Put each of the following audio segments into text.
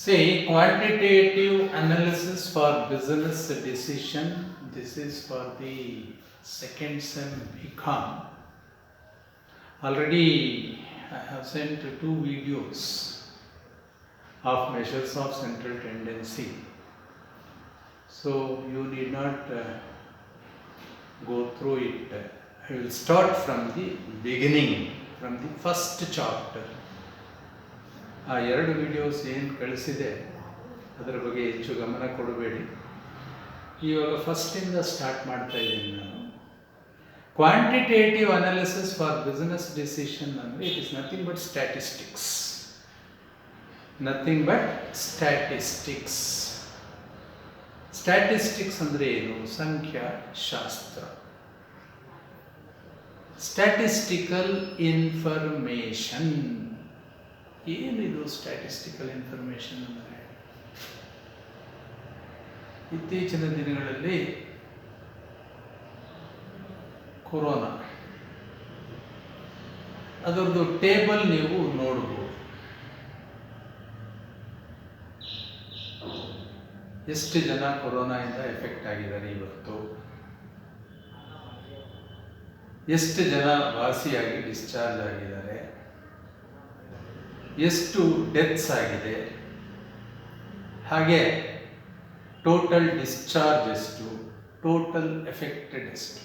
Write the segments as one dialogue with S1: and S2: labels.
S1: See, quantitative analysis for business decision. This is for the second sem BCom. Already I have sent two videos of measures of central tendency. So you need not go through it. I will start from the beginning, from the first chapter. ಆ ಎರಡು videos ಏನು ಕಳಿಸಿದೆ ಅದರ ಬಗ್ಗೆ ಹೆಚ್ಚು ಗಮನ ಕೊಡಬೇಡಿ. ಇವಾಗ ಫಸ್ಟಿಂದ start ಮಾಡ್ತಾ ಇದ್ದೀನಿ ನಾನು. Quantitative analysis for business decision ಅಂದರೆ it is nothing but statistics. Nothing but statistics. Statistics ಅಂದರೆ ಏನು? ಸಂಖ್ಯಾಶಾಸ್ತ್ರ. Statistical information. ಏನಿದು ಸ್ಟ್ಯಾಟಿಸ್ಟಿಕಲ್ ಇನ್ಫಾರ್ಮೇಷನ್ ಅಂದರೆ? ಇತ್ತೀಚಿನ ದಿನಗಳಲ್ಲಿ ಕೊರೋನಾ ಅದರದ್ದು ಟೇಬಲ್ ನೀವು ನೋಡ್ಬೋದು. ಎಷ್ಟು ಜನ ಕೊರೋನಾಯಿಂದ ಎಫೆಕ್ಟ್ ಆಗಿದ್ದಾರೆ ಇವತ್ತು, ಎಷ್ಟು ಜನ ವಾಸಿಯಾಗಿ ಡಿಸ್ಚಾರ್ಜ್ ಆಗಿದ್ದಾರೆ, ಎಷ್ಟು ಡೆತ್ಸ್ ಆಗಿದೆ, ಹಾಗೆ ಟೋಟಲ್ ಡಿಸ್ಚಾರ್ಜ್ ಎಷ್ಟು, ಟೋಟಲ್ ಎಫೆಕ್ಟೆಡ್ ಎಷ್ಟು,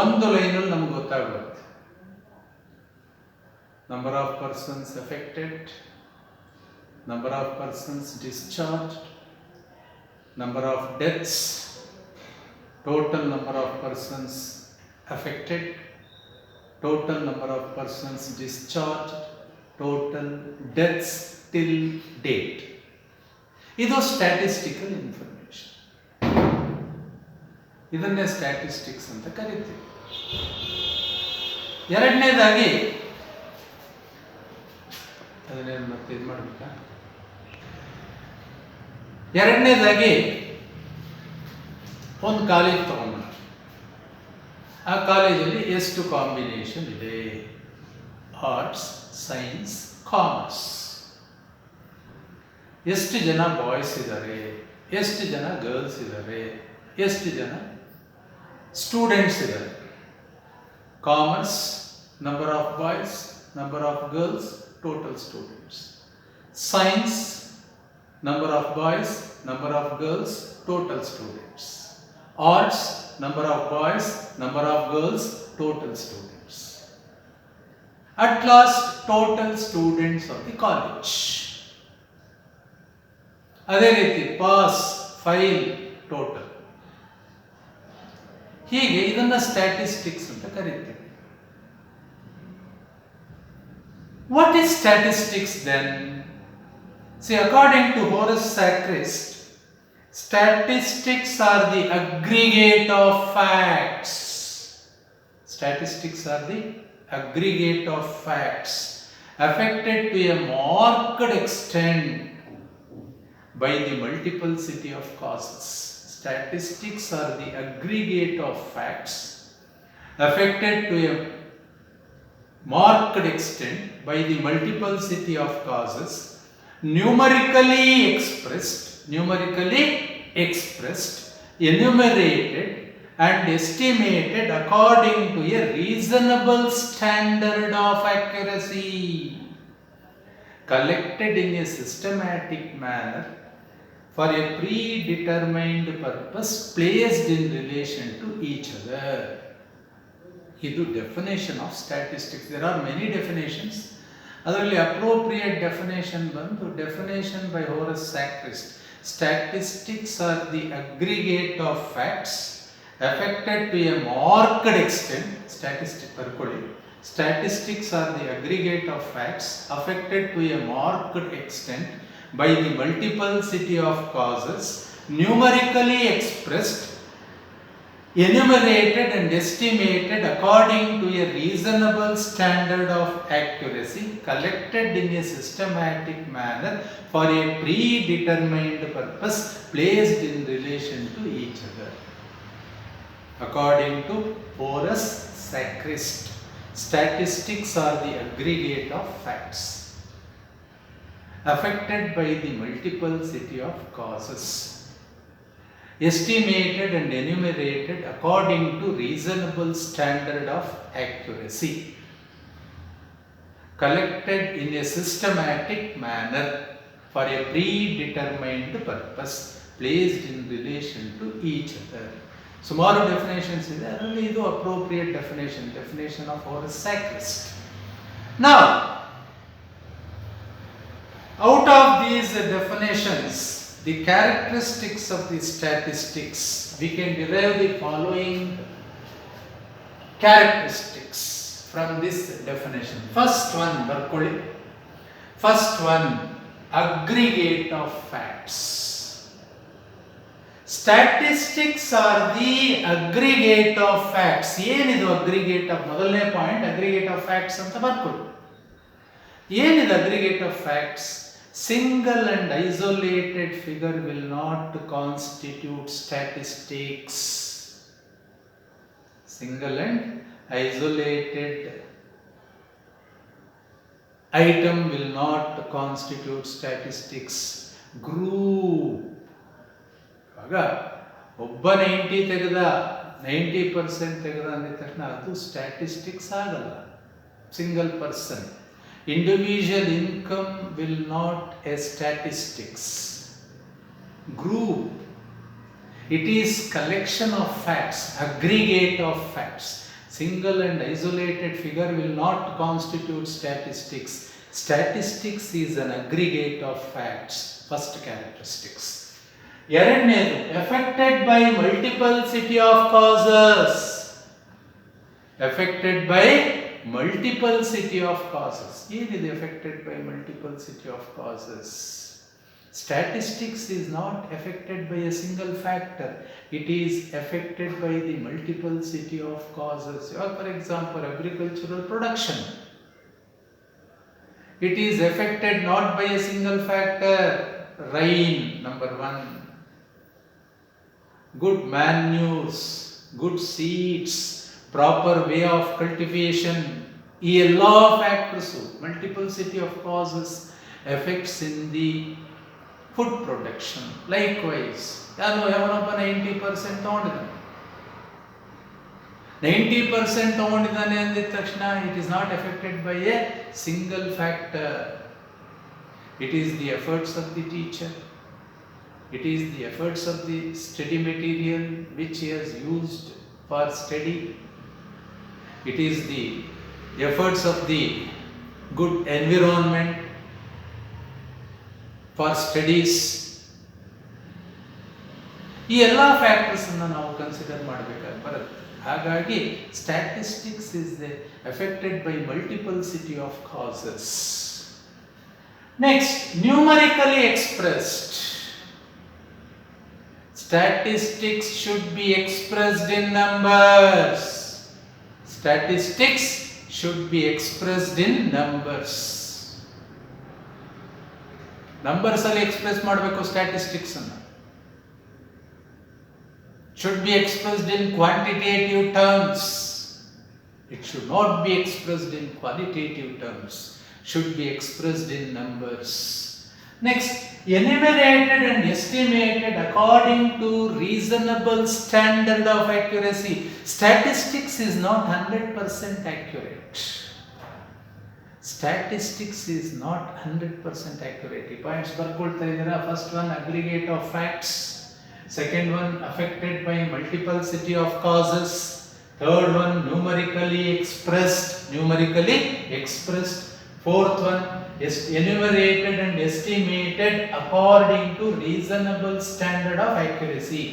S1: ಒಂದು ಲೈನಲ್ಲಿ ನಮ್ಗೆ ಗೊತ್ತಾಗುತ್ತೆ. Number of persons affected, number of persons discharge, number of deaths, total number of persons affected, total number of persons discharged, total deaths till date. ಇದು ಸ್ಟ್ಯಾಟಿಸ್ಟಿಕಲ್ ಇನ್ಫಾರ್ಮೇಷನ್. ಇದನ್ನೇ statistics ಅಂತ ಕರೀತೀವಿ. ಎರಡನೇದಾಗಿ ಅದನ್ನೇನು ಮತ್ತೆ ಇದು ಮಾಡಬೇಕಾ? ಎರಡನೇದಾಗಿ ಒಂದು ಕಾಲೇಜ್ ತಗೊಂಡ, ಆ ಕಾಲೇಜಲ್ಲಿ ಎಷ್ಟು ಕಾಂಬಿನೇಷನ್ ಇದೆ? Arts, science, commerce. ಎಷ್ಟು ಜನ ಬಾಯ್ಸ್ ಇದ್ದಾರೆ, ಎಷ್ಟು ಜನ ಗರ್ಲ್ಸ್ ಇದ್ದಾರೆ, ಎಷ್ಟು ಜನ ಸ್ಟೂಡೆಂಟ್ಸ್ ಇದ್ದಾರೆ. Commerce, number of boys, number of girls, total students. Science, number of boys, number of girls, total students. Arts, number of boys, number of girls, total students. At last, total students of the college. ಅದೇ ರೀತಿ pass, file, total. ಹೀಗೆ ಇದನ್ನ statistics ಅಂತ ಕರೀತೀವಿ. What is statistics then? See, according to Horace Sackrist, statistics are the aggregate of facts. Statistics are the aggregate of facts affected to a marked extent by the multiplicity of causes. Statistics are the aggregate of facts affected to a marked extent by the multiplicity of causes, numerically expressed, enumerated and estimated according to a reasonable standard of accuracy, collected in a systematic manner for a predetermined purpose, placed in relation to each other. This is definition of statistics. There are many definitions. ಅದರಲ್ಲಿ appropriate definition ಬಂದು definition by Horace Sackrist. Statistics are the aggregate of facts affected to a marked extent. Statistics are the aggregate of facts affected to a marked extent by the multiplicity of causes, numerically expressed, enumerated and estimated according to a reasonable standard of accuracy, collected in a systematic manner for a predetermined purpose, placed in relation to each other. According to Horace Sackrist, statistics are the aggregate of facts affected by the multiplicity of causes, estimated and enumerated according to reasonable standard of accuracy, collected in a systematic manner for a predetermined purpose, placed in relation to each other. ಸುಮಾರು definitions ಇದೆ, ಅದರಲ್ಲಿ ಇದು appropriate definition of our sacrist. Now, out of these definitions, the characteristics of the statistics, we can derive the following characteristics from this definition. First one, barkoli. First one, aggregate of facts. Statistics are the aggregate of facts. ಏನಿದು aggregate of, ಮೊದಲನೇ point aggregate of facts ಅಂತ ಬರ್ಕೊಳ್ಳಿ. ಏನಿದು aggregate of facts? Single and isolated figure will not constitute statistics. Single and isolated item will not constitute statistics. Group, ಆಗ ಒಬ್ಬ 90 ತೆಗೆದ 90% ತೆಗೆದ ಅಂದ ತಕ್ಷಣ ಅದು ಸ್ಟ್ಯಾಟಿಸ್ಟಿಕ್ಸ್ ಆಗಲ್ಲ. Single person. Individual income will not a statistics. Group, it is collection of facts, aggregate of facts. Single and isolated figure will not constitute statistics. Statistics is an aggregate of facts. First characteristics. ಎರಡನೇದು, affected by multiplicity of causes. Affected by multiplicity of causes. ಏನಿದೆ affected by multiplicity of causes? Statistics is not affected by a single factor. It is affected by the multiplicity of causes. For example, agricultural production. It is affected not by a single factor. Rain, number one. Good manures, good seeds, proper way of cultivation. ಈ ಎಲ್ಲ factors, multiplicity of causes affects in the food production. Likewise, ಯಾವನೊಬ್ಬ 90% ತಗೊಂಡಿದ್ದಾನೆ, 90% ತಗೊಂಡಿದ್ದಾನೆ ಅಂದಿದ ತಕ್ಷಣ it is not affected by a single factor. It is the efforts of the teacher, it is the efforts of the study material which he has used for study, it is the efforts of the good environment for studies. ಈ ಎಲ್ಲ factors ಅನ್ನು ನಾವು consider ಮಾಡಬೇಕಾಗಿ ಬರುತ್ತೆ. ಹಾಗಾಗಿ statistics is affected by multiplicity of causes. Next, numerically expressed. Statistics should be expressed in numbers. Statistics should be expressed in numbers. Numbers ಅಲ್ಲಿ express ಮಾಡಬೇಕು statistics ಅನ್ನು. Should be expressed in quantitative terms. It should not be expressed in qualitative terms. Should be expressed in numbers. Next, enumerated and estimated according to reasonable standard of accuracy. Statistics is not 100% accurate. Statistics is not 100% accurate. ಈ points ಬರ್ಕೊಳ್ತಾ ಇದ್ದೀರಾ? First one, aggregate of facts. Second one, affected by multiplicity of causes. Third one, numerically expressed. Fourth one, enumerated and estimated according to reasonable standard of accuracy.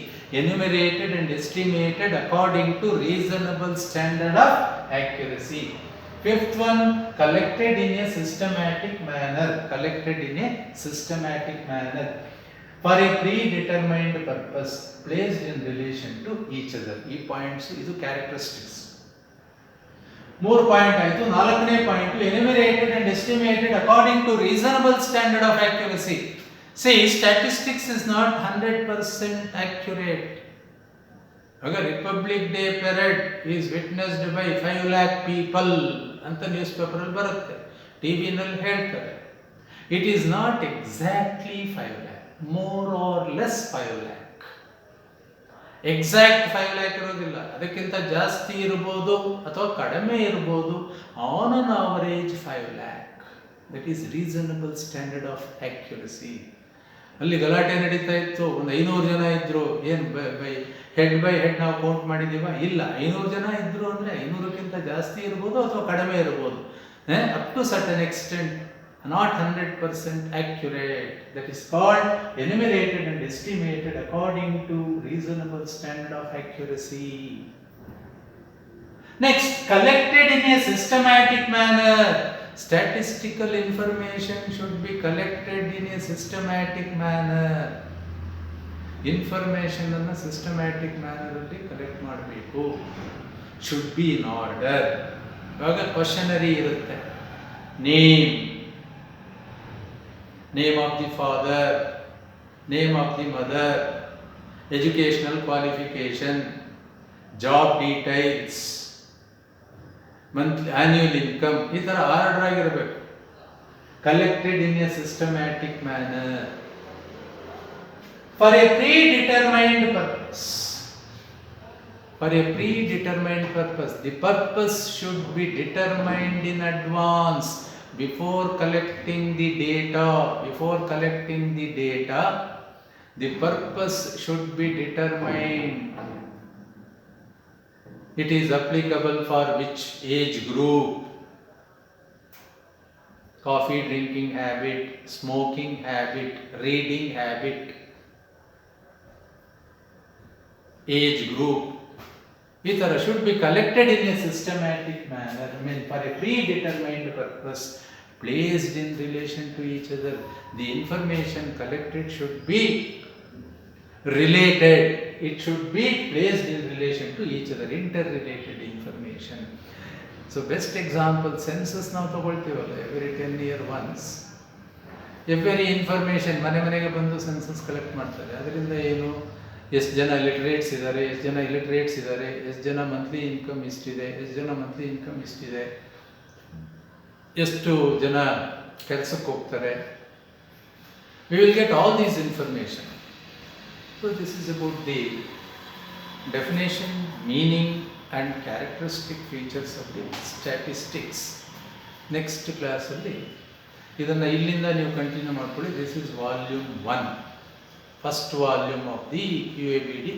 S1: Enumerated and estimated according to reasonable standard of accuracy. Fifth one, collected in a systematic manner. For a predetermined purpose, placed in relation to each other. ಈ points ಇದು characteristics. 3 point ಆಯಿತು. 4ನೇ point, enumerated and estimated according to reasonable standard of accuracy. See, statistics is not 100% accurate. Agar Republic Day parade is witnessed by 5 lakh people ಅಂತ news paper ಅಲ್ಲಿ ಬರುತ್ತೆ, TV ನಲ್ಲಿ ಹೇಳ್ತಾರೆ. It is not exactly 5 lakh, more or less 5 lakh. Exact 5 lac ಇರೋದಿಲ್ಲ, ಅದಕ್ಕಿಂತ ಜಾಸ್ತಿ ಇರ್ಬೋದು ಅಥವಾ ಕಡಿಮೆ ಇರ್ಬೋದು. On an average 5 lac, that is reasonable standard of accuracy. ಅಲ್ಲಿ ಗಲಾಟೆ ನಡೀತಾ ಇತ್ತು, ಒಂದು 500 ಜನ ಇದ್ರು, ಏನು ಬೈ ಹೆಡ್ ನಾವು ಕೌಂಟ್ ಮಾಡಿದೀವ? ಇಲ್ಲ, 500 ಜನ ಇದ್ರು ಅಂದರೆ 500ಕ್ಕಿಂತ ಜಾಸ್ತಿ ಇರ್ಬೋದು ಅಥವಾ ಕಡಿಮೆ ಇರ್ಬೋದು. Up to certain extent, not 100% accurate. That is called enumerated and estimated according to reasonable standard of accuracy. Next, collected in a systematic manner. Statistical information should be collected in a systematic manner. Information anna systematic manner alli collect ಮಾಡಬೇಕು. Should be in order. ಇವಾಗ ಕ್ವಶನರಿ ಇರುತ್ತೆ. Name of the father, name of the mother, educational qualification, job details, monthly annual income, ಈ ಥರ order ಆಗಿರಬೇಕು. Collected in a systematic manner for a predetermined purpose. For a predetermined purpose, the purpose should be determined in advance. Before collecting the data, the purpose should be determined. It is applicable for which age group? Coffee drinking habit, smoking habit, reading habit, age group. These should be collected in a systematic manner, for a predetermined purpose, placed in relation to each other. The information collected should be related. It should be placed in relation to each other, interrelated information. So best example, census ನಾವು ತಗೊಳ್ತೀವಲ್ಲ, every 10 years once. Every information ಮನೆಗೆ ಬಂದು census collect ಮಾಡ್ತಾರೆ. ಅದರಿಂದ ಏನು, ಎಷ್ಟು ಜನ literates ಇದ್ದಾರೆ, ಎಷ್ಟು ಜನ ಇಲಿಟ್ರೇಟ್ಸ್ ಇದ್ದಾರೆ, ಎಷ್ಟು ಜನ ಮಂತ್ಲಿ ಇನ್ಕಮ್ ಇಷ್ಟಿದೆ, ಎಷ್ಟು ಜನ ಮಂತ್ಲಿ ಇನ್ಕಮ್ ಇಷ್ಟಿದೆ, ಎಷ್ಟು ಜನ ಕೆಲಸಕ್ಕೆ ಹೋಗ್ತಾರೆ. We will get all these information. So this is about the definition, meaning and characteristic features of the statistics. Next class ಅಲ್ಲಿ ಇದನ್ನು ಇಲ್ಲಿಂದ ನೀವು ಕಂಟಿನ್ಯೂ ಮಾಡ್ಕೊಳ್ಳಿ. This is volume 1, first volume of the QABD.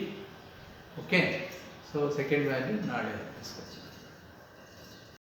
S1: Okay, so second value ನಾಳೆ.